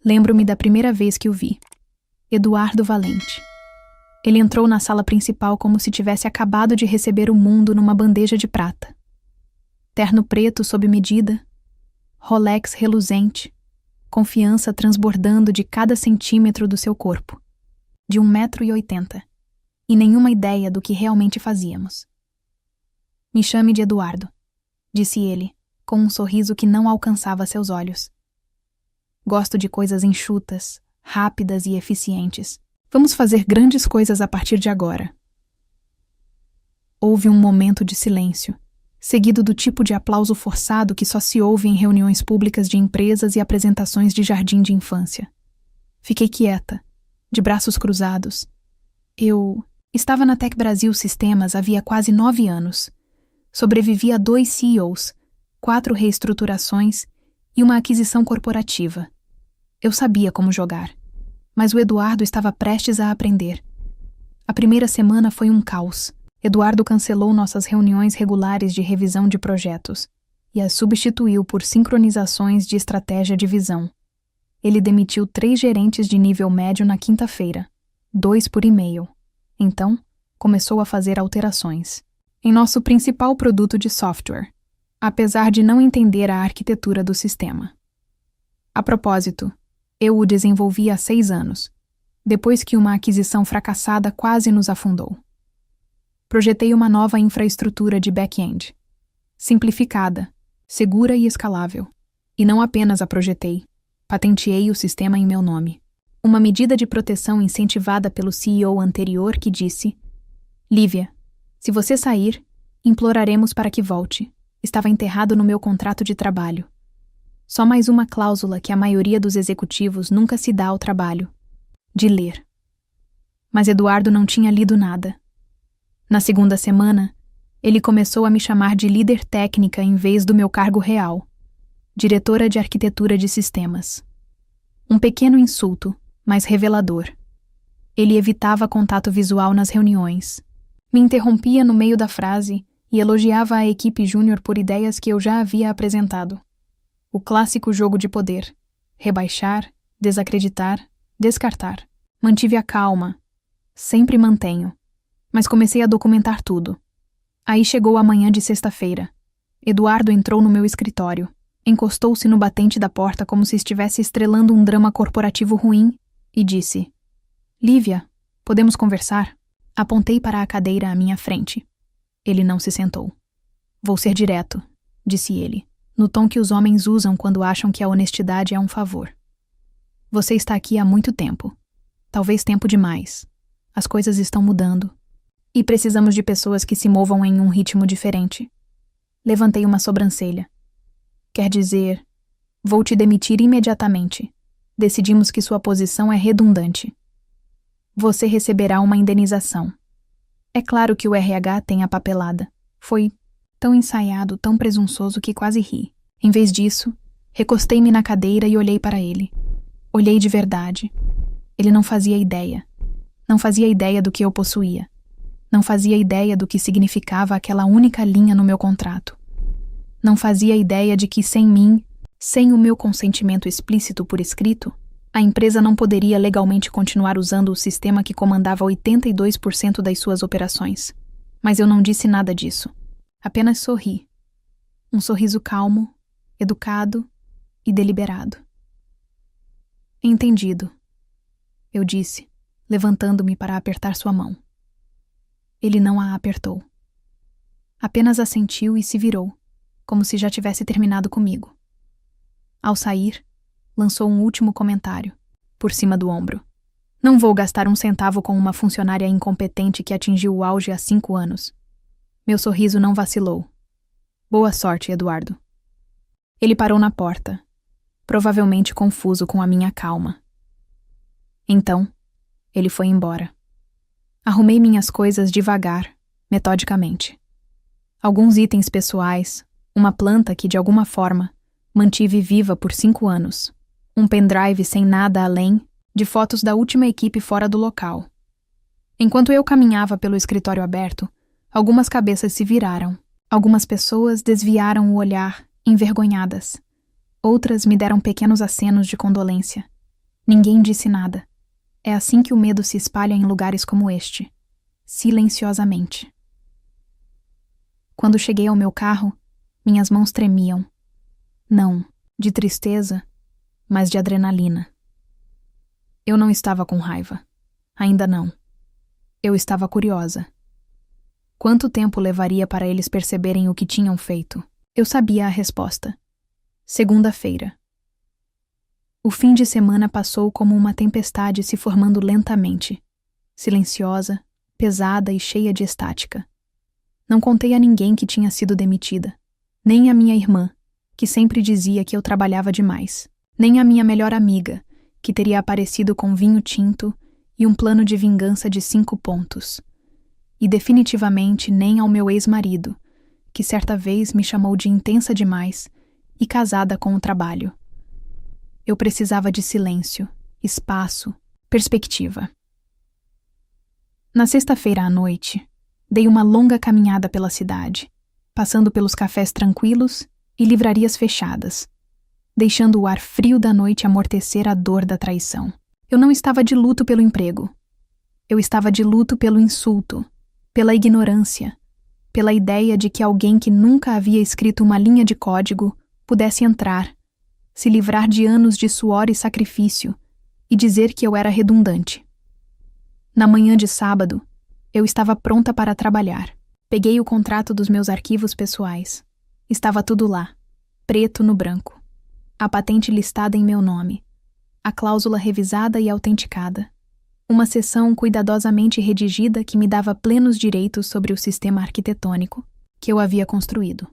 Lembro-me da primeira vez que o vi. Eduardo Valente. Ele entrou na sala principal como se tivesse acabado de receber o mundo numa bandeja de prata. Terno preto sob medida, Rolex reluzente, confiança transbordando de cada centímetro do seu corpo, de 1,80 m, e nenhuma ideia do que realmente fazíamos. Me chame de Eduardo, disse ele, com um sorriso que não alcançava seus olhos. Gosto de coisas enxutas, rápidas e eficientes. Vamos fazer grandes coisas a partir de agora. Houve um momento de silêncio, seguido do tipo de aplauso forçado que só se ouve em reuniões públicas de empresas e apresentações de jardim de infância. Fiquei quieta, de braços cruzados. Eu estava na Tech Brasil Sistemas havia quase 9 anos. Sobrevivi a 2 CEOs, 4 reestruturações e uma aquisição corporativa. Eu sabia como jogar, mas o Eduardo estava prestes a aprender. A primeira semana foi um caos. Eduardo cancelou nossas reuniões regulares de revisão de projetos e as substituiu por sincronizações de estratégia de visão. Ele demitiu 3 gerentes de nível médio na quinta-feira, 2 por e-mail. Então, começou a fazer alterações em nosso principal produto de software, apesar de não entender a arquitetura do sistema. A propósito, eu o desenvolvi há 6 anos, depois que uma aquisição fracassada quase nos afundou. Projetei uma nova infraestrutura de back-end, simplificada, segura e escalável. E não apenas a projetei, patenteei o sistema em meu nome. Uma medida de proteção incentivada pelo CEO anterior que disse: Lívia, se você sair, imploraremos para que volte. Estava enterrado no meu contrato de trabalho. Só mais uma cláusula que a maioria dos executivos nunca se dá ao trabalho: de ler. Mas Eduardo não tinha lido nada. Na segunda semana, ele começou a me chamar de líder técnica em vez do meu cargo real, diretora de arquitetura de sistemas. Um pequeno insulto, mas revelador. Ele evitava contato visual nas reuniões, me interrompia no meio da frase e elogiava a equipe júnior por ideias que eu já havia apresentado. O clássico jogo de poder: rebaixar, desacreditar, descartar. Mantive a calma. Sempre mantenho. Mas comecei a documentar tudo. Aí chegou a manhã de sexta-feira. Eduardo entrou no meu escritório, encostou-se no batente da porta como se estivesse estrelando um drama corporativo ruim e disse: Lívia, podemos conversar? Apontei para a cadeira à minha frente. Ele não se sentou. Vou ser direto, disse ele, no tom que os homens usam quando acham que a honestidade é um favor. Você está aqui há muito tempo. Talvez tempo demais. As coisas estão mudando. E precisamos de pessoas que se movam em um ritmo diferente. Levantei uma sobrancelha. Quer dizer, vou te demitir imediatamente. Decidimos que sua posição é redundante. Você receberá uma indenização. É claro que o RH tem a papelada. Foi tão ensaiado, tão presunçoso que quase ri. Em vez disso, recostei-me na cadeira e olhei para ele. Olhei de verdade. Ele não fazia ideia. Não fazia ideia do que eu possuía. Não fazia ideia do que significava aquela única linha no meu contrato. Não fazia ideia de que sem mim, sem o meu consentimento explícito por escrito, a empresa não poderia legalmente continuar usando o sistema que comandava 82% das suas operações. Mas eu não disse nada disso. Apenas sorri. Um sorriso calmo, educado e deliberado. Entendido, eu disse, levantando-me para apertar sua mão. Ele não a apertou. Apenas assentiu e se virou, como se já tivesse terminado comigo. Ao sair, lançou um último comentário, por cima do ombro. Não vou gastar um centavo com uma funcionária incompetente que atingiu o auge há 5 anos. Meu sorriso não vacilou. Boa sorte, Eduardo. Ele parou na porta, provavelmente confuso com a minha calma. Então, ele foi embora. Arrumei minhas coisas devagar, metodicamente. Alguns itens pessoais, uma planta que, de alguma forma, mantive viva por 5 anos, um pendrive sem nada além de fotos da última equipe fora do local. Enquanto eu caminhava pelo escritório aberto, algumas cabeças se viraram. Algumas pessoas desviaram o olhar, envergonhadas. Outras me deram pequenos acenos de condolência. Ninguém disse nada. É assim que o medo se espalha em lugares como este, silenciosamente. Quando cheguei ao meu carro, minhas mãos tremiam. Não de tristeza, mas de adrenalina. Eu não estava com raiva. Ainda não. Eu estava curiosa. Quanto tempo levaria para eles perceberem o que tinham feito? Eu sabia a resposta. Segunda-feira. O fim de semana passou como uma tempestade se formando lentamente, silenciosa, pesada e cheia de estática. Não contei a ninguém que tinha sido demitida, nem a minha irmã, que sempre dizia que eu trabalhava demais, nem a minha melhor amiga, que teria aparecido com vinho tinto e um plano de vingança de 5 pontos. E definitivamente nem ao meu ex-marido, que certa vez me chamou de intensa demais e casada com o trabalho. Eu precisava de silêncio, espaço, perspectiva. Na sexta-feira à noite, dei uma longa caminhada pela cidade, passando pelos cafés tranquilos e livrarias fechadas, deixando o ar frio da noite amortecer a dor da traição. Eu não estava de luto pelo emprego. Eu estava de luto pelo insulto, pela ignorância, pela ideia de que alguém que nunca havia escrito uma linha de código pudesse entrar, se livrar de anos de suor e sacrifício e dizer que eu era redundante. Na manhã de sábado, eu estava pronta para trabalhar. Peguei o contrato dos meus arquivos pessoais. Estava tudo lá, preto no branco. A patente listada em meu nome. A cláusula revisada e autenticada. Uma seção cuidadosamente redigida que me dava plenos direitos sobre o sistema arquitetônico que eu havia construído.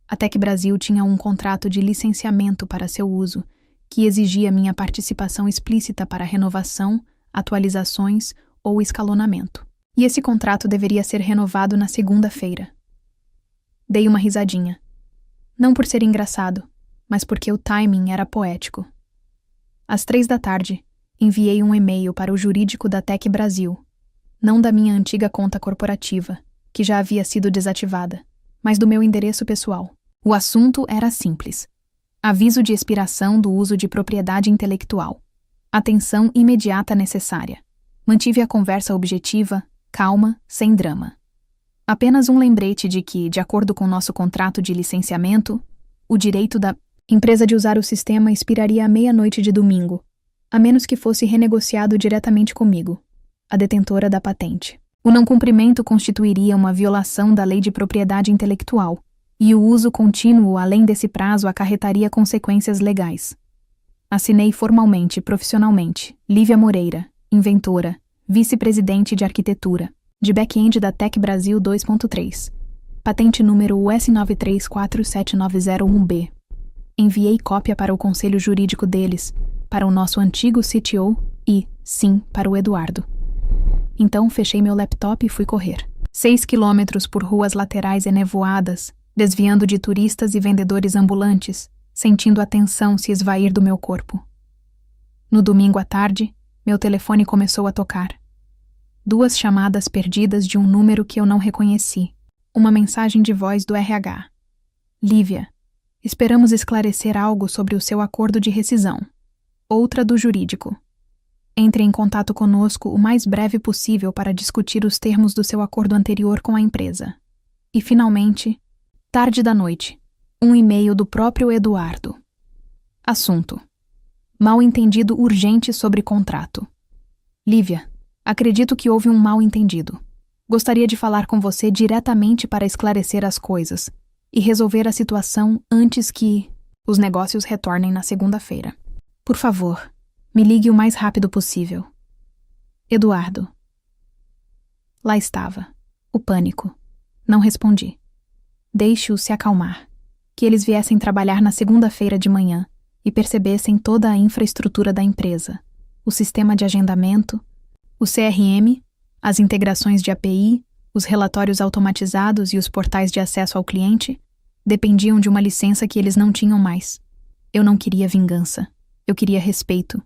A Tec Brasil tinha um contrato de licenciamento para seu uso, que exigia minha participação explícita para renovação, atualizações ou escalonamento. E esse contrato deveria ser renovado na segunda-feira. Dei uma risadinha. Não por ser engraçado, mas porque o timing era poético. Às 15h, enviei um e-mail para o jurídico da Tec Brasil, não da minha antiga conta corporativa, que já havia sido desativada, mas do meu endereço pessoal. O assunto era simples. Aviso de expiração do uso de propriedade intelectual. Atenção imediata necessária. Mantive a conversa objetiva, calma, sem drama. Apenas um lembrete de que, de acordo com nosso contrato de licenciamento, o direito da empresa de usar o sistema expiraria à meia-noite de domingo, a menos que fosse renegociado diretamente comigo, a detentora da patente. O não cumprimento constituiria uma violação da lei de propriedade intelectual, e o uso contínuo além desse prazo acarretaria consequências legais. Assinei formalmente e profissionalmente Lívia Moreira, inventora, vice-presidente de arquitetura, de back-end da Tec Brasil 2.3, patente número US9347901B. Enviei cópia para o conselho jurídico deles, para o nosso antigo CTO e, sim, para o Eduardo. Então fechei meu laptop e fui correr. 6 quilômetros por ruas laterais enevoadas, desviando de turistas e vendedores ambulantes, sentindo a tensão se esvair do meu corpo. No domingo à tarde, meu telefone começou a tocar. 2 chamadas perdidas de um número que eu não reconheci. Uma mensagem de voz do RH. Lívia, esperamos esclarecer algo sobre o seu acordo de rescisão. Outra do jurídico. Entre em contato conosco o mais breve possível para discutir os termos do seu acordo anterior com a empresa. E, finalmente, tarde da noite, um e-mail do próprio Eduardo. Assunto: mal-entendido urgente sobre contrato. Lívia, acredito que houve um mal-entendido. Gostaria de falar com você diretamente para esclarecer as coisas e resolver a situação antes que os negócios retornem na segunda-feira. Por favor, me ligue o mais rápido possível. Eduardo. Lá estava. O pânico. Não respondi. Deixe-o se acalmar. Que eles viessem trabalhar na segunda-feira de manhã e percebessem toda a infraestrutura da empresa, o sistema de agendamento, o CRM, as integrações de API, os relatórios automatizados e os portais de acesso ao cliente, dependiam de uma licença que eles não tinham mais. Eu não queria vingança. Eu queria respeito.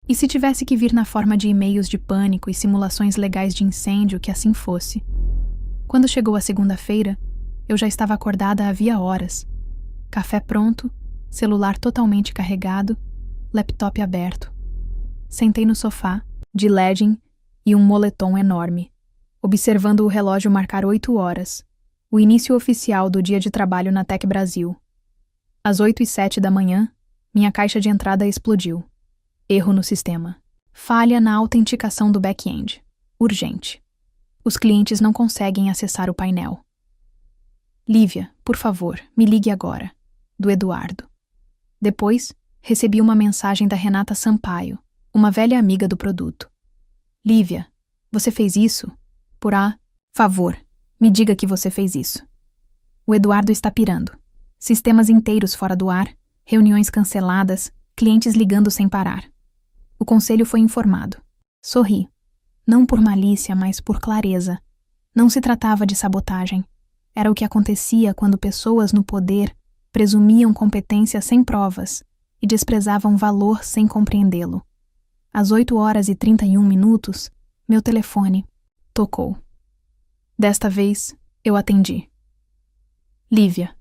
E se tivesse que vir na forma de e-mails de pânico e simulações legais de incêndio, que assim fosse. Quando chegou a segunda-feira, eu já estava acordada havia horas. Café pronto, celular totalmente carregado, laptop aberto. Sentei no sofá, de legging e um moletom enorme, observando o relógio marcar 8 horas, o início oficial do dia de trabalho na Tech Brasil. Às 8h07 da manhã, minha caixa de entrada explodiu. Erro no sistema. Falha na autenticação do back-end. Urgente. Os clientes não conseguem acessar o painel. Lívia, por favor, me ligue agora. Do Eduardo. Depois, recebi uma mensagem da Renata Sampaio, uma velha amiga do produto. Lívia, você fez isso? Favor, me diga que você fez isso. O Eduardo está pirando. Sistemas inteiros fora do ar, reuniões canceladas, clientes ligando sem parar. O conselho foi informado. Sorri. Não por malícia, mas por clareza. Não se tratava de sabotagem. Era o que acontecia quando pessoas no poder presumiam competência sem provas e desprezavam valor sem compreendê-lo. Às 8h31, meu telefone tocou. Desta vez, eu atendi. Lívia.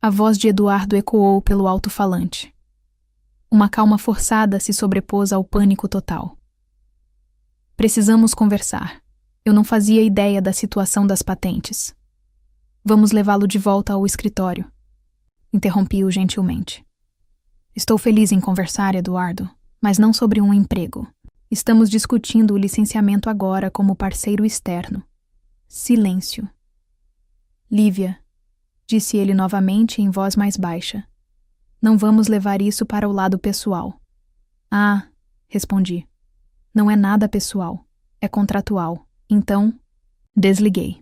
A voz de Eduardo ecoou pelo alto-falante. Uma calma forçada se sobrepôs ao pânico total. Precisamos conversar. Eu não fazia ideia da situação das patentes. Vamos levá-lo de volta ao escritório. Interrompi-o gentilmente. Estou feliz em conversar, Eduardo, mas não sobre um emprego. Estamos discutindo o licenciamento agora como parceiro externo. Silêncio. Lívia, disse ele novamente em voz mais baixa. Não vamos levar isso para o lado pessoal. Ah, respondi. Não é nada pessoal, é contratual. Então, desliguei.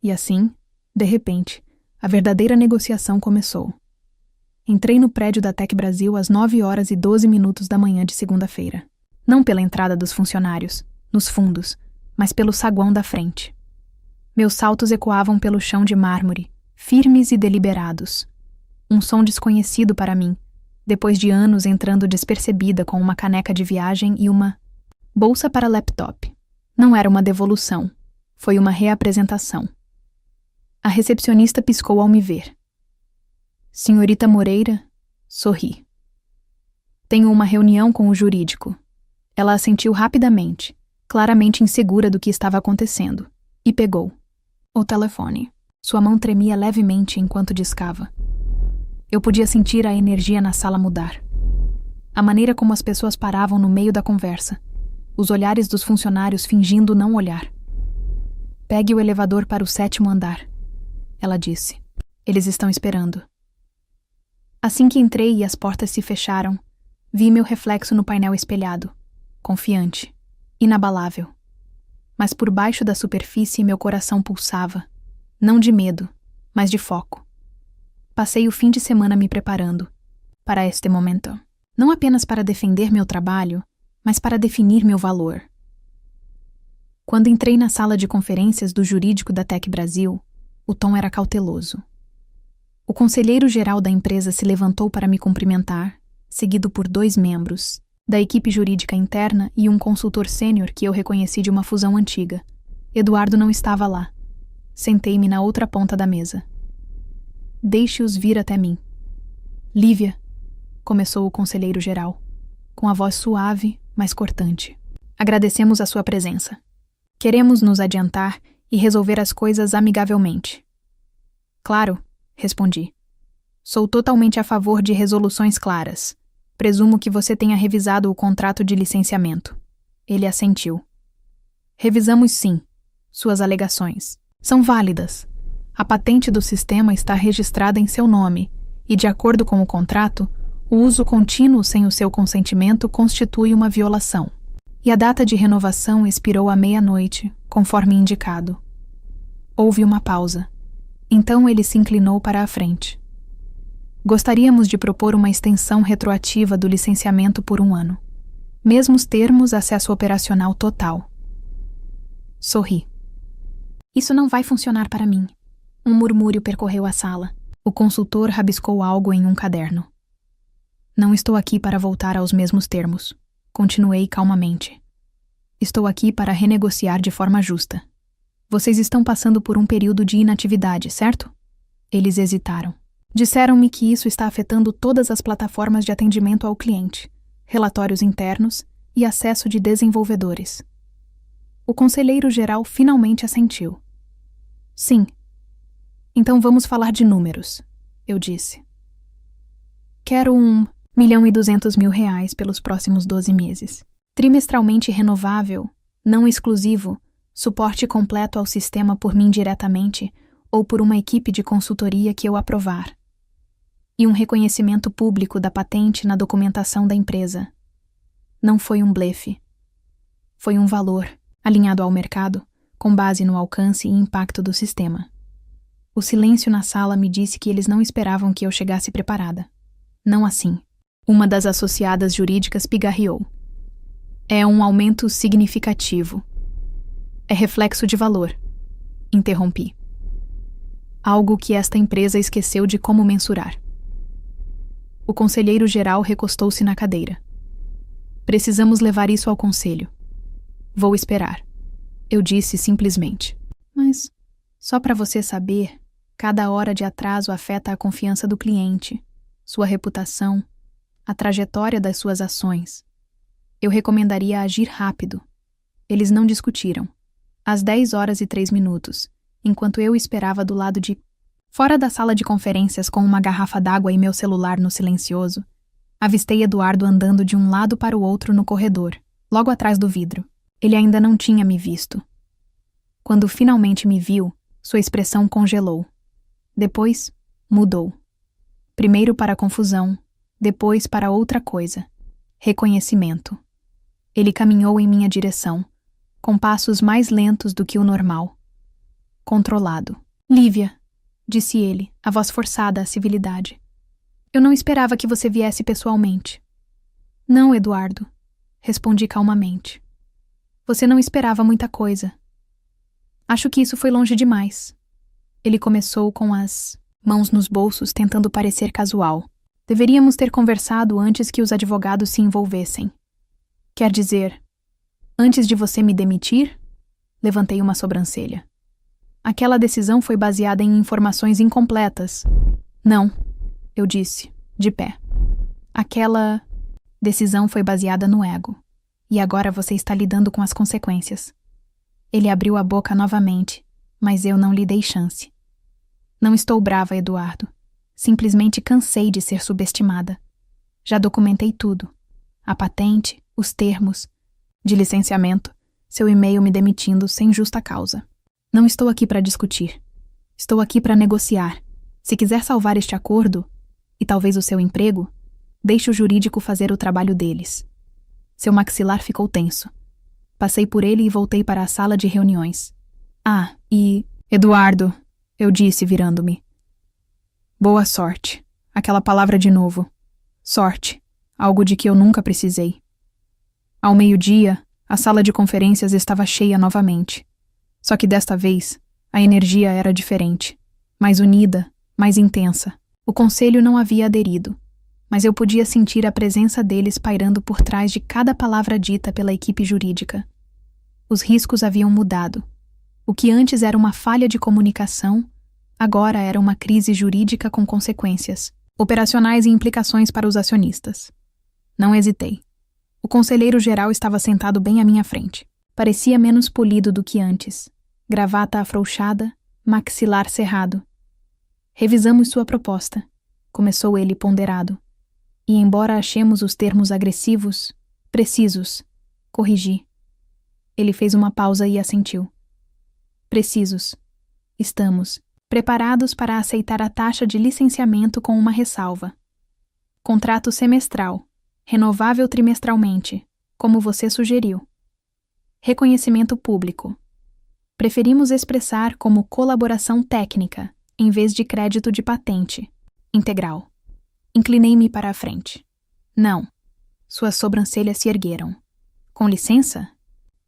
E assim, de repente, a verdadeira negociação começou. Entrei no prédio da Tech Brasil às 9h12 da manhã de segunda-feira. Não pela entrada dos funcionários, nos fundos, mas pelo saguão da frente. Meus saltos ecoavam pelo chão de mármore, firmes e deliberados. Um som desconhecido para mim, depois de anos entrando despercebida com uma caneca de viagem e uma bolsa para laptop. Não era uma devolução, foi uma reapresentação. A recepcionista piscou ao me ver. Senhorita Moreira, sorri. Tenho uma reunião com o jurídico. Ela assentiu rapidamente, claramente insegura do que estava acontecendo, e pegou o telefone. Sua mão tremia levemente enquanto discava. Eu podia sentir a energia na sala mudar. A maneira como as pessoas paravam no meio da conversa. Os olhares dos funcionários fingindo não olhar. Pegue o elevador para o 7º andar, ela disse. Eles estão esperando. Assim que entrei e as portas se fecharam, vi meu reflexo no painel espelhado, confiante, inabalável. Mas por baixo da superfície meu coração pulsava, não de medo, mas de foco. Passei o fim de semana me preparando para este momento, não apenas para defender meu trabalho, mas para definir meu valor. Quando entrei na sala de conferências do jurídico da Tech Brasil, o tom era cauteloso. O conselheiro-geral da empresa se levantou para me cumprimentar, seguido por 2 membros da equipe jurídica interna e um consultor sênior que eu reconheci de uma fusão antiga. Eduardo não estava lá. Sentei-me na outra ponta da mesa. Deixe-os vir até mim. Lívia, começou o conselheiro-geral, com a voz suave, mas cortante. Agradecemos a sua presença. Queremos nos adiantar e resolver as coisas amigavelmente. Claro, respondi. Sou totalmente a favor de resoluções claras. Presumo que você tenha revisado o contrato de licenciamento. Ele assentiu. Revisamos sim. Suas alegações são válidas. A patente do sistema está registrada em seu nome e, de acordo com o contrato, o uso contínuo sem o seu consentimento constitui uma violação. E a data de renovação expirou à meia-noite, conforme indicado. Houve uma pausa. Então ele se inclinou para a frente. Gostaríamos de propor uma extensão retroativa do licenciamento por 1 ano. Mesmos termos, acesso operacional total. Sorri. Isso não vai funcionar para mim. Um murmúrio percorreu a sala. O consultor rabiscou algo em um caderno. Não estou aqui para voltar aos mesmos termos. Continuei calmamente. Estou aqui para renegociar de forma justa. Vocês estão passando por um período de inatividade, certo? Eles hesitaram. Disseram-me que isso está afetando todas as plataformas de atendimento ao cliente, relatórios internos e acesso de desenvolvedores. O conselheiro-geral finalmente assentiu. Sim. Então vamos falar de números, eu disse. Quero R$1.200.000 pelos próximos 12 meses. Trimestralmente renovável, não exclusivo, suporte completo ao sistema por mim diretamente ou por uma equipe de consultoria que eu aprovar. E um reconhecimento público da patente na documentação da empresa. Não foi um blefe. Foi um valor, alinhado ao mercado, com base no alcance e impacto do sistema. O silêncio na sala me disse que eles não esperavam que eu chegasse preparada. Não assim. Uma das associadas jurídicas pigarreou. É um aumento significativo. É reflexo de valor. Interrompi. Algo que esta empresa esqueceu de como mensurar. O conselheiro-geral recostou-se na cadeira. Precisamos levar isso ao conselho. Vou esperar. Eu disse simplesmente. Mas, só para você saber, cada hora de atraso afeta a confiança do cliente, sua reputação, a trajetória das suas ações. Eu recomendaria agir rápido. Eles não discutiram. Às 10h03, enquanto eu esperava do lado de... Fora da sala de conferências com uma garrafa d'água e meu celular no silencioso, avistei Eduardo andando de um lado para o outro no corredor, logo atrás do vidro. Ele ainda não tinha me visto. Quando finalmente me viu, sua expressão congelou. Depois, mudou. Primeiro para a confusão, depois para outra coisa. Reconhecimento. Ele caminhou em minha direção, com passos mais lentos do que o normal. Controlado. Lívia, disse ele, a voz forçada à civilidade. Eu não esperava que você viesse pessoalmente. Não, Eduardo, respondi calmamente. Você não esperava muita coisa. Acho que isso foi longe demais. Ele começou com as mãos nos bolsos, tentando parecer casual. Deveríamos ter conversado antes que os advogados se envolvessem. Quer dizer, antes de você me demitir? Levantei uma sobrancelha. Aquela decisão foi baseada em informações incompletas. Não, eu disse, de pé. Aquela decisão foi baseada no ego. E agora você está lidando com as consequências. Ele abriu a boca novamente, mas eu não lhe dei chance. Não estou brava, Eduardo. Simplesmente cansei de ser subestimada. Já documentei tudo. A patente, os termos de licenciamento, seu e-mail me demitindo sem justa causa. Não estou aqui para discutir. Estou aqui para negociar. Se quiser salvar este acordo, e talvez o seu emprego, deixe o jurídico fazer o trabalho deles. Seu maxilar ficou tenso. Passei por ele e voltei para a sala de reuniões. Ah, e... Eduardo, eu disse virando-me. Boa sorte. Aquela palavra de novo. Sorte. Algo de que eu nunca precisei. Ao meio-dia, a sala de conferências estava cheia novamente. Só que desta vez, a energia era diferente. Mais unida, mais intensa. O conselho não havia aderido, mas eu podia sentir a presença deles pairando por trás de cada palavra dita pela equipe jurídica. Os riscos haviam mudado. O que antes era uma falha de comunicação, agora era uma crise jurídica com consequências, operacionais e implicações para os acionistas. Não hesitei. O conselheiro-geral estava sentado bem à minha frente. Parecia menos polido do que antes. Gravata afrouxada, maxilar cerrado. Revisamos sua proposta, começou ele ponderado. E embora achemos os termos agressivos, precisos, corrigi. Ele fez uma pausa e assentiu. Precisos. Estamos preparados para aceitar a taxa de licenciamento com uma ressalva. Contrato semestral, renovável trimestralmente, como você sugeriu. Reconhecimento público. Preferimos expressar como colaboração técnica, em vez de crédito de patente. Integral. Inclinei-me para a frente. Não. Suas sobrancelhas se ergueram. Com licença?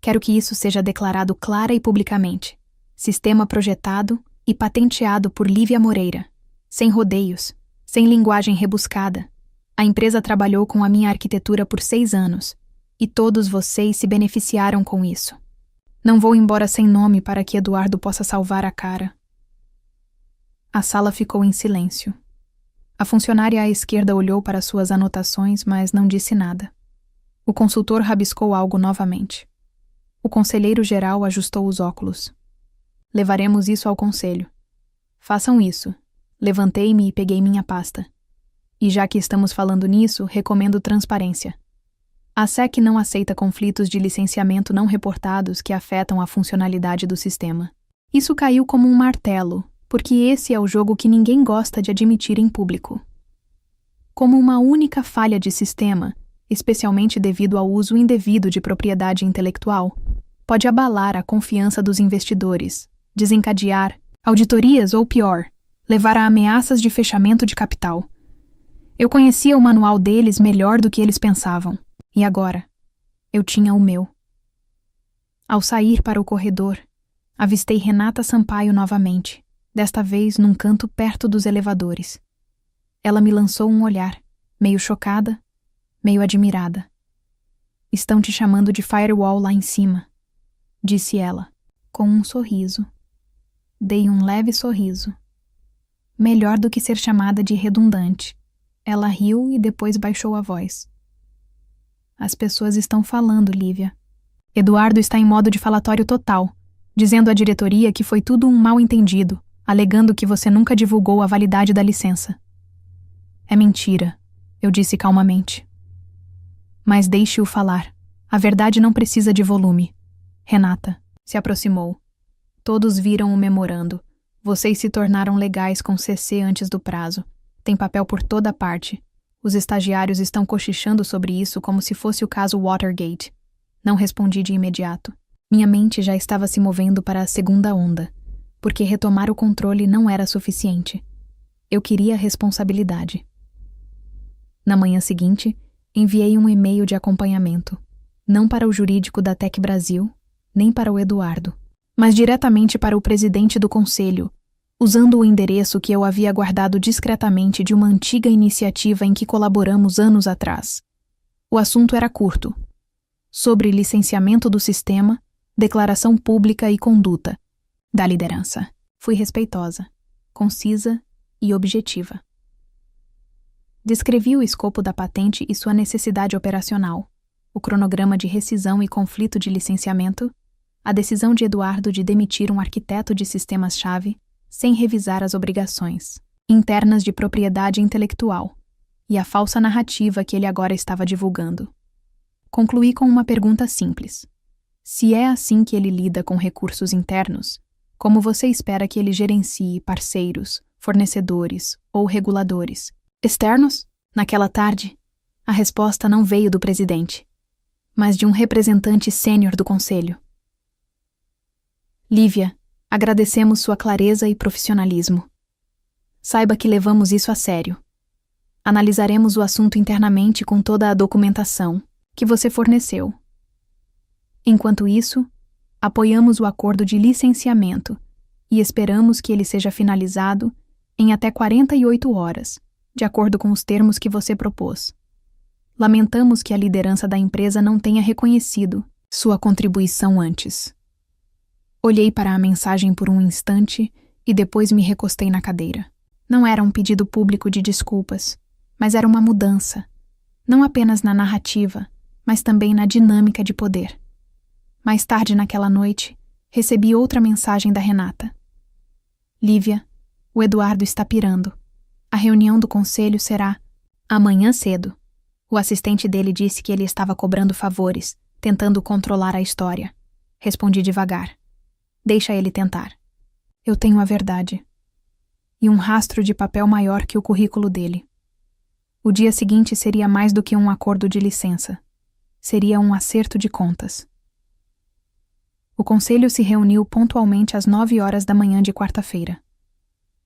Quero que isso seja declarado clara e publicamente. Sistema projetado e patenteado por Lívia Moreira. Sem rodeios, sem linguagem rebuscada. A empresa trabalhou com a minha arquitetura por 6 anos, e todos vocês se beneficiaram com isso. Não vou embora sem nome para que Eduardo possa salvar a cara. A sala ficou em silêncio. A funcionária à esquerda olhou para suas anotações, mas não disse nada. O consultor rabiscou algo novamente. O conselheiro-geral ajustou os óculos. Levaremos isso ao conselho. Façam isso. Levantei-me e peguei minha pasta. E já que estamos falando nisso, recomendo transparência. A SEC não aceita conflitos de licenciamento não reportados que afetam a funcionalidade do sistema. Isso caiu como um martelo, porque esse é o jogo que ninguém gosta de admitir em público. Como uma única falha de sistema, especialmente devido ao uso indevido de propriedade intelectual, pode abalar a confiança dos investidores, desencadear auditorias ou, pior, levar a ameaças de fechamento de capital. Eu conhecia o manual deles melhor do que eles pensavam. E agora, eu tinha o meu. Ao sair para o corredor, avistei Renata Sampaio novamente, desta vez num canto perto dos elevadores. Ela me lançou um olhar, meio chocada, meio admirada. Estão te chamando de firewall lá em cima, disse ela, com um sorriso. Dei um leve sorriso. Melhor do que ser chamada de redundante. Ela riu e depois baixou a voz. As pessoas estão falando, Lívia. Eduardo está em modo de falatório total, dizendo à diretoria que foi tudo um mal-entendido, alegando que você nunca divulgou a validade da licença. É mentira, eu disse calmamente. Mas deixe-o falar. A verdade não precisa de volume. Renata se aproximou. Todos viram o memorando. Vocês se tornaram legais com CC antes do prazo. Tem papel por toda parte. Os estagiários estão cochichando sobre isso como se fosse o caso Watergate. Não respondi de imediato. Minha mente já estava se movendo para a segunda onda, porque retomar o controle não era suficiente. Eu queria responsabilidade. Na manhã seguinte, enviei um e-mail de acompanhamento, não para o jurídico da Tech Brasil, nem para o Eduardo, mas diretamente para o presidente do conselho, usando o endereço que eu havia guardado discretamente de uma antiga iniciativa em que colaboramos anos atrás. O assunto era curto. Sobre licenciamento do sistema, declaração pública e conduta da liderança. Fui respeitosa, concisa e objetiva. Descrevi o escopo da patente e sua necessidade operacional, o cronograma de rescisão e conflito de licenciamento, a decisão de Eduardo de demitir um arquiteto de sistemas-chave sem revisar as obrigações internas de propriedade intelectual e a falsa narrativa que ele agora estava divulgando. Concluí com uma pergunta simples. Se é assim que ele lida com recursos internos, como você espera que ele gerencie parceiros, fornecedores ou reguladores externos? Naquela tarde, a resposta não veio do presidente, mas de um representante sênior do conselho. Lívia, agradecemos sua clareza e profissionalismo. Saiba que levamos isso a sério. Analisaremos o assunto internamente com toda a documentação que você forneceu. Enquanto isso, apoiamos o acordo de licenciamento e esperamos que ele seja finalizado em até 48 horas, de acordo com os termos que você propôs. Lamentamos que a liderança da empresa não tenha reconhecido sua contribuição antes. Olhei para a mensagem por um instante e depois me recostei na cadeira. Não era um pedido público de desculpas, mas era uma mudança, não apenas na narrativa, mas também na dinâmica de poder. Mais tarde naquela noite, recebi outra mensagem da Renata. Lívia, o Eduardo está pirando. A reunião do conselho será amanhã cedo. O assistente dele disse que ele estava cobrando favores, tentando controlar a história. Respondi devagar. Deixa ele tentar. Eu tenho a verdade. E um rastro de papel maior que o currículo dele. O dia seguinte seria mais do que um acordo de licença. Seria um acerto de contas. O conselho se reuniu pontualmente às 9 horas da manhã de quarta-feira.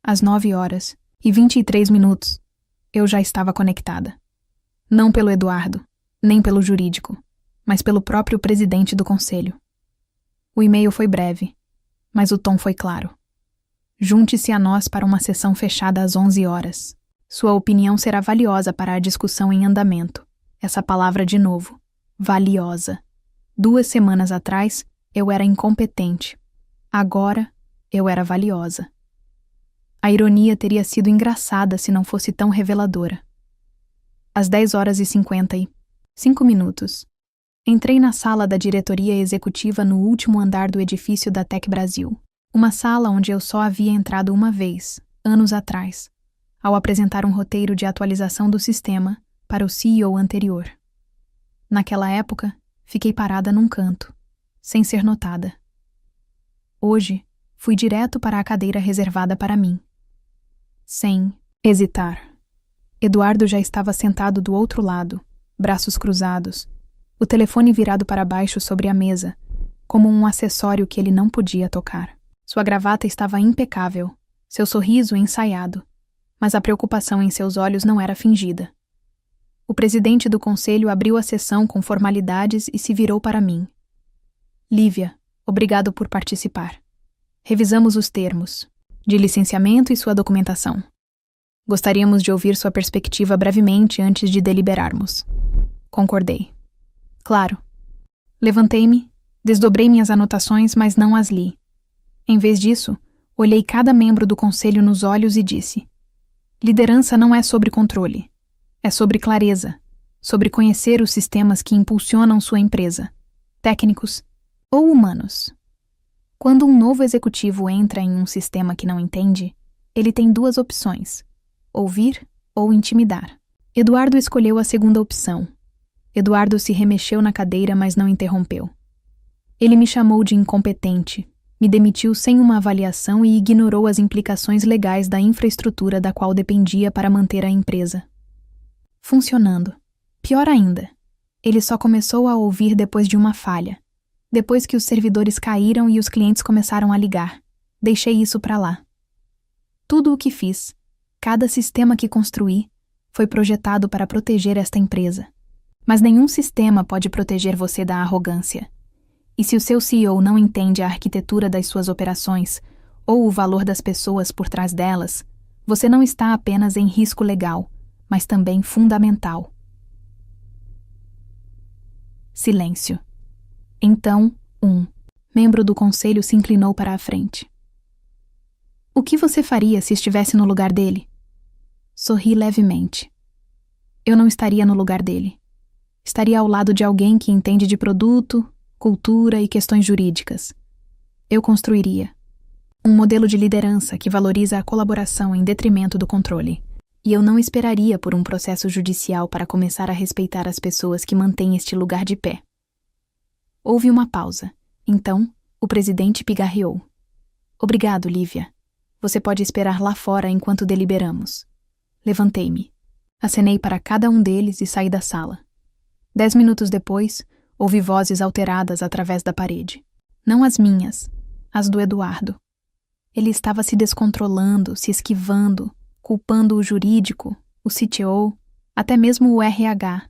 Às 9h23, eu já estava conectada. Não pelo Eduardo, nem pelo jurídico, mas pelo próprio presidente do conselho. O e-mail foi breve, mas o tom foi claro. Junte-se a nós para uma sessão fechada às 11 horas. Sua opinião será valiosa para a discussão em andamento. Essa palavra de novo. Valiosa. 2 semanas atrás, eu era incompetente. Agora, eu era valiosa. A ironia teria sido engraçada se não fosse tão reveladora. Às 10h55, Entrei na sala da diretoria executiva no último andar do edifício da Tec Brasil. Uma sala onde eu só havia entrado uma vez, anos atrás, ao apresentar um roteiro de atualização do sistema para o CEO anterior. Naquela época, fiquei parada num canto, sem ser notada. Hoje, fui direto para a cadeira reservada para mim. Sem hesitar. Eduardo já estava sentado do outro lado, braços cruzados, o telefone virado para baixo sobre a mesa, como um acessório que ele não podia tocar. Sua gravata estava impecável, seu sorriso ensaiado, mas a preocupação em seus olhos não era fingida. O presidente do conselho abriu a sessão com formalidades e se virou para mim. Lívia, obrigado por participar. Revisamos os termos de licenciamento e sua documentação. Gostaríamos de ouvir sua perspectiva brevemente antes de deliberarmos. Concordei. Claro. Levantei-me, desdobrei minhas anotações, mas não as li. Em vez disso, olhei cada membro do conselho nos olhos e disse: liderança não é sobre controle. É sobre clareza, sobre conhecer os sistemas que impulsionam sua empresa, técnicos ou humanos. Quando um novo executivo entra em um sistema que não entende, ele tem duas opções: ouvir ou intimidar. Eduardo escolheu a segunda opção. Eduardo se remexeu na cadeira, mas não interrompeu. Ele me chamou de incompetente, me demitiu sem uma avaliação e ignorou as implicações legais da infraestrutura da qual dependia para manter a empresa funcionando. Pior ainda, ele só começou a ouvir depois de uma falha, depois que os servidores caíram e os clientes começaram a ligar. Deixei isso para lá. Tudo o que fiz, cada sistema que construí, foi projetado para proteger esta empresa. Mas nenhum sistema pode proteger você da arrogância. E se o seu CEO não entende a arquitetura das suas operações ou o valor das pessoas por trás delas, você não está apenas em risco legal, mas também fundamental. Silêncio. Então, um membro do conselho se inclinou para a frente. O que você faria se estivesse no lugar dele? Sorri levemente. Eu não estaria no lugar dele. Estaria ao lado de alguém que entende de produto, cultura e questões jurídicas. Eu construiria um modelo de liderança que valoriza a colaboração em detrimento do controle. E eu não esperaria por um processo judicial para começar a respeitar as pessoas que mantêm este lugar de pé. Houve uma pausa. Então, o presidente pigarreou. Obrigado, Lívia. Você pode esperar lá fora enquanto deliberamos. Levantei-me. Acenei para cada um deles e saí da sala. 10 minutos depois, ouvi vozes alteradas através da parede. Não as minhas, as do Eduardo. Ele estava se descontrolando, se esquivando, culpando o jurídico, o CTO, até mesmo o RH.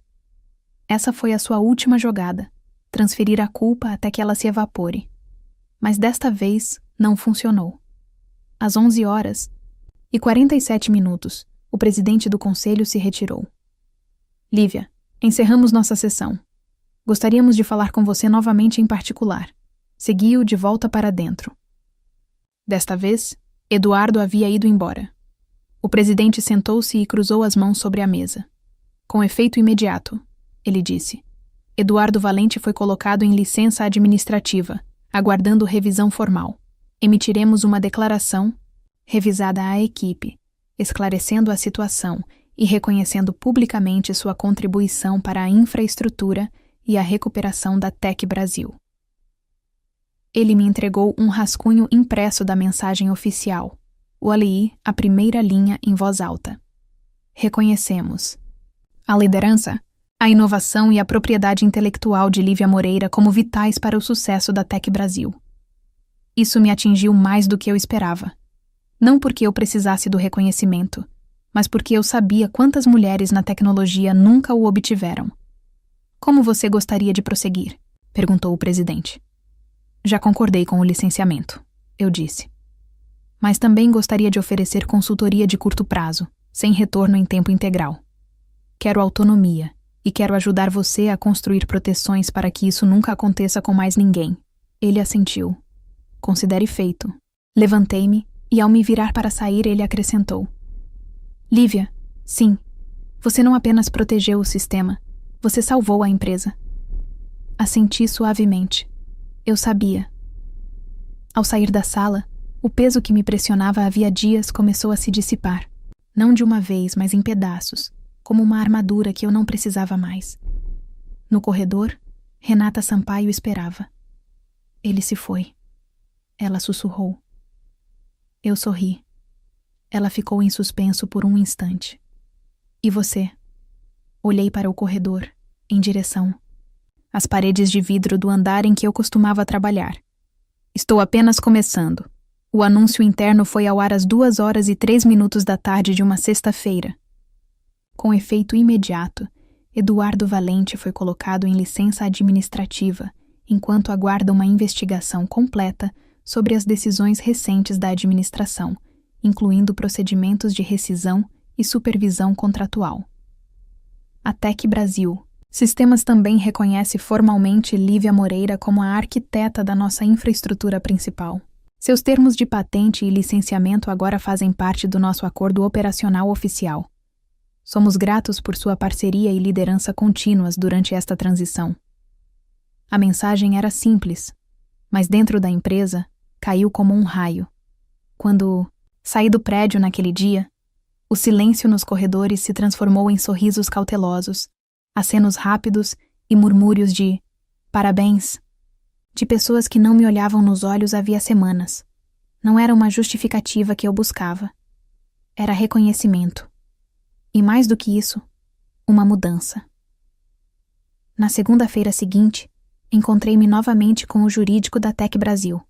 Essa foi a sua última jogada, transferir a culpa até que ela se evapore. Mas desta vez não funcionou. Às 11h47, o presidente do conselho se retirou. Lívia, encerramos nossa sessão. Gostaríamos de falar com você novamente em particular. Seguiu de volta para dentro. Desta vez, Eduardo havia ido embora. O presidente sentou-se e cruzou as mãos sobre a mesa. Com efeito imediato, ele disse. Eduardo Valente foi colocado em licença administrativa, aguardando revisão formal. Emitiremos uma declaração, revisada à equipe, esclarecendo a situação e reconhecendo publicamente sua contribuição para a infraestrutura e a recuperação da Tec Brasil. Ele me entregou um rascunho impresso da mensagem oficial. O li a primeira linha em voz alta. Reconhecemos a liderança, a inovação e a propriedade intelectual de Lívia Moreira como vitais para o sucesso da Tec Brasil. Isso me atingiu mais do que eu esperava. Não porque eu precisasse do reconhecimento, mas porque eu sabia quantas mulheres na tecnologia nunca o obtiveram. Como você gostaria de prosseguir? Perguntou o presidente. Já concordei com o licenciamento, eu disse. Mas também gostaria de oferecer consultoria de curto prazo, sem retorno em tempo integral. Quero autonomia e quero ajudar você a construir proteções para que isso nunca aconteça com mais ninguém. Ele assentiu. Considere feito. Levantei-me e, ao me virar para sair, ele acrescentou. Lívia, sim, você não apenas protegeu o sistema, você salvou a empresa. Assenti suavemente. Eu sabia. Ao sair da sala, o peso que me pressionava havia dias começou a se dissipar. Não de uma vez, mas em pedaços, como uma armadura que eu não precisava mais. No corredor, Renata Sampaio esperava. Ele se foi. Ela sussurrou. Eu sorri. Ela ficou em suspenso por um instante. E você? Olhei para o corredor, em direção às paredes de vidro do andar em que eu costumava trabalhar. Estou apenas começando. O anúncio interno foi ao ar às 2h03 da tarde de uma sexta-feira. Com efeito imediato, Eduardo Valente foi colocado em licença administrativa, enquanto aguarda uma investigação completa sobre as decisões recentes da administração, incluindo procedimentos de rescisão e supervisão contratual. A Tec Brasil Sistemas também reconhece formalmente Lívia Moreira como a arquiteta da nossa infraestrutura principal. Seus termos de patente e licenciamento agora fazem parte do nosso acordo operacional oficial. Somos gratos por sua parceria e liderança contínuas durante esta transição. A mensagem era simples, mas dentro da empresa caiu como um raio. Quando saí do prédio naquele dia, o silêncio nos corredores se transformou em sorrisos cautelosos, acenos rápidos e murmúrios de parabéns, de pessoas que não me olhavam nos olhos havia semanas. Não era uma justificativa que eu buscava. Era reconhecimento. E mais do que isso, uma mudança. Na segunda-feira seguinte, encontrei-me novamente com o jurídico da Tec Brasil.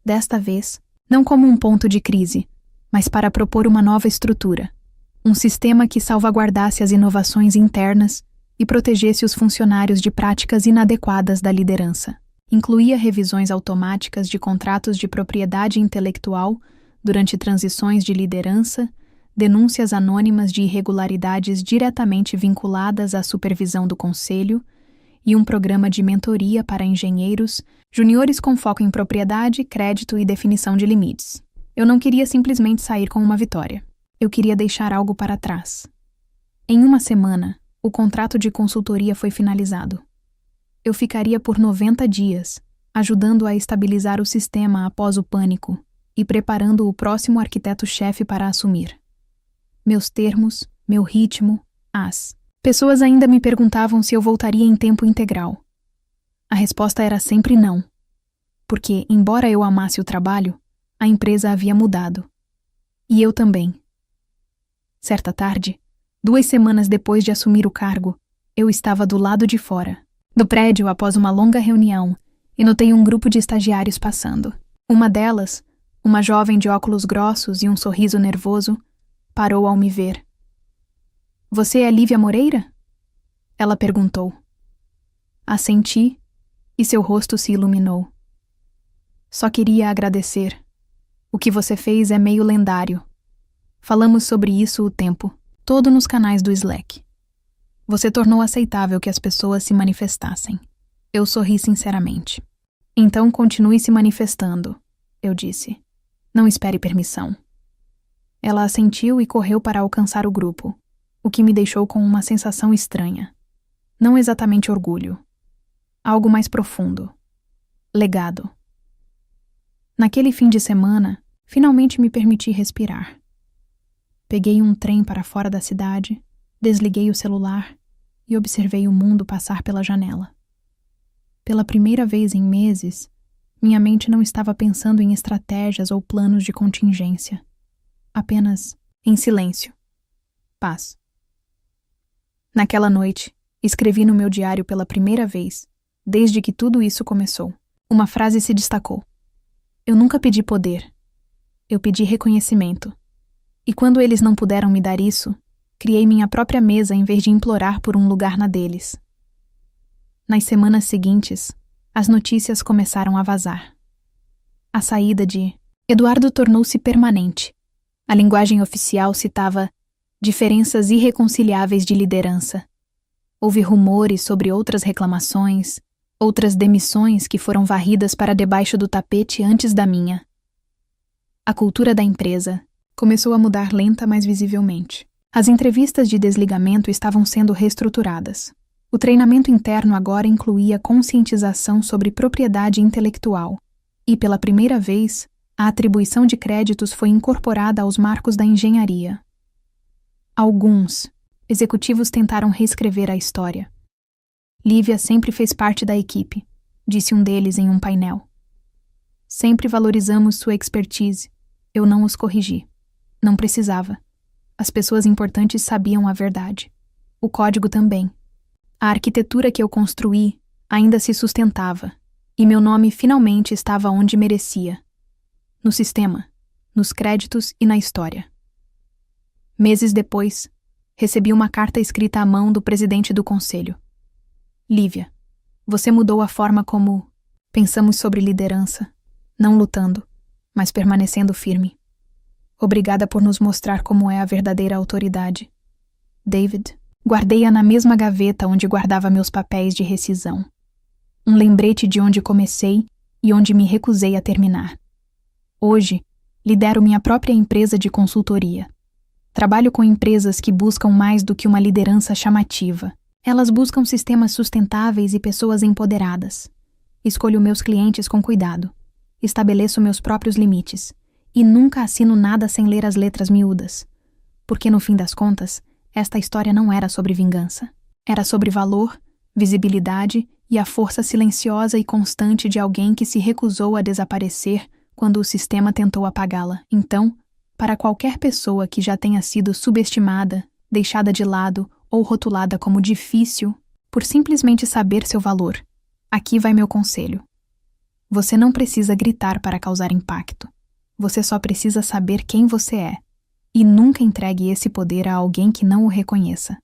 Desta vez, não como um ponto de crise, mas para propor uma nova estrutura. Um sistema que salvaguardasse as inovações internas e protegesse os funcionários de práticas inadequadas da liderança. Incluía revisões automáticas de contratos de propriedade intelectual durante transições de liderança, denúncias anônimas de irregularidades diretamente vinculadas à supervisão do conselho e um programa de mentoria para engenheiros, juniores com foco em propriedade, crédito e definição de limites. Eu não queria simplesmente sair com uma vitória. Eu queria deixar algo para trás. Em uma semana, o contrato de consultoria foi finalizado. Eu ficaria por 90 dias, ajudando a estabilizar o sistema após o pânico e preparando o próximo arquiteto-chefe para assumir. Meus termos, meu ritmo, as pessoas ainda me perguntavam se eu voltaria em tempo integral. A resposta era sempre não, porque, embora eu amasse o trabalho, a empresa havia mudado. E eu também. Certa tarde, 2 semanas depois de assumir o cargo, eu estava do lado de fora, do prédio após uma longa reunião, e notei um grupo de estagiários passando. Uma delas, uma jovem de óculos grossos e um sorriso nervoso, parou ao me ver. Você é Lívia Moreira? Ela perguntou. Assenti, e seu rosto se iluminou. Só queria agradecer. O que você fez é meio lendário. Falamos sobre isso o tempo, todo nos canais do Slack. Você tornou aceitável que as pessoas se manifestassem. Eu sorri sinceramente. Então continue se manifestando, eu disse. Não espere permissão. Ela assentiu e correu para alcançar o grupo, o que me deixou com uma sensação estranha. Não exatamente orgulho. Algo mais profundo. Legado. Naquele fim de semana, finalmente me permiti respirar. Peguei um trem para fora da cidade, desliguei o celular e observei o mundo passar pela janela. Pela primeira vez em meses, minha mente não estava pensando em estratégias ou planos de contingência. Apenas em silêncio. Paz. Naquela noite, escrevi no meu diário pela primeira vez, desde que tudo isso começou. Uma frase se destacou. Eu nunca pedi poder. Eu pedi reconhecimento. E quando eles não puderam me dar isso, criei minha própria mesa em vez de implorar por um lugar na deles. Nas semanas seguintes, as notícias começaram a vazar. A saída de Eduardo tornou-se permanente. A linguagem oficial citava diferenças irreconciliáveis de liderança. Houve rumores sobre outras reclamações, outras demissões que foram varridas para debaixo do tapete antes da minha. A cultura da empresa começou a mudar lenta, mas visivelmente. As entrevistas de desligamento estavam sendo reestruturadas. O treinamento interno agora incluía conscientização sobre propriedade intelectual e, pela primeira vez, a atribuição de créditos foi incorporada aos marcos da engenharia. Alguns executivos tentaram reescrever a história. Lívia sempre fez parte da equipe, disse um deles em um painel. Sempre valorizamos sua expertise. Eu não os corrigi. Não precisava. As pessoas importantes sabiam a verdade. O código também. A arquitetura que eu construí ainda se sustentava, e meu nome finalmente estava onde merecia. No sistema, nos créditos e na história. Meses depois, recebi uma carta escrita à mão do presidente do conselho. Lívia, você mudou a forma como pensamos sobre liderança, não lutando, mas permanecendo firme. Obrigada por nos mostrar como é a verdadeira autoridade. David, guardei-a na mesma gaveta onde guardava meus papéis de rescisão. Um lembrete de onde comecei e onde me recusei a terminar. Hoje, lidero minha própria empresa de consultoria. Trabalho com empresas que buscam mais do que uma liderança chamativa. Elas buscam sistemas sustentáveis e pessoas empoderadas. Escolho meus clientes com cuidado. Estabeleço meus próprios limites. E nunca assino nada sem ler as letras miúdas. Porque, no fim das contas, esta história não era sobre vingança. Era sobre valor, visibilidade e a força silenciosa e constante de alguém que se recusou a desaparecer quando o sistema tentou apagá-la. Então, para qualquer pessoa que já tenha sido subestimada, deixada de lado ou rotulada como difícil por simplesmente saber seu valor, aqui vai meu conselho. Você não precisa gritar para causar impacto. Você só precisa saber quem você é. E nunca entregue esse poder a alguém que não o reconheça.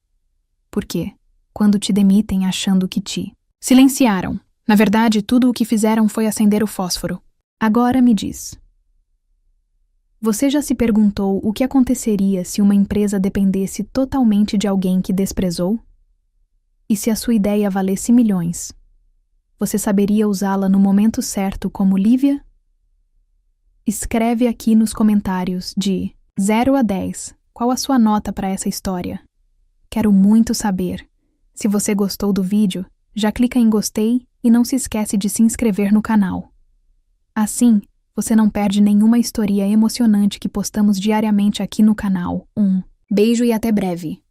Por quê? Quando te demitem achando que te silenciaram. Na verdade, tudo o que fizeram foi acender o fósforo. Agora me diz. Você já se perguntou o que aconteceria se uma empresa dependesse totalmente de alguém que desprezou? E se a sua ideia valesse milhões? Você saberia usá-la no momento certo como Lívia? Escreve aqui nos comentários de 0 a 10 qual a sua nota para essa história. Quero muito saber. Se você gostou do vídeo, já clica em gostei e não se esquece de se inscrever no canal. Assim, você não perde nenhuma história emocionante que postamos diariamente aqui no canal. Beijo e até breve!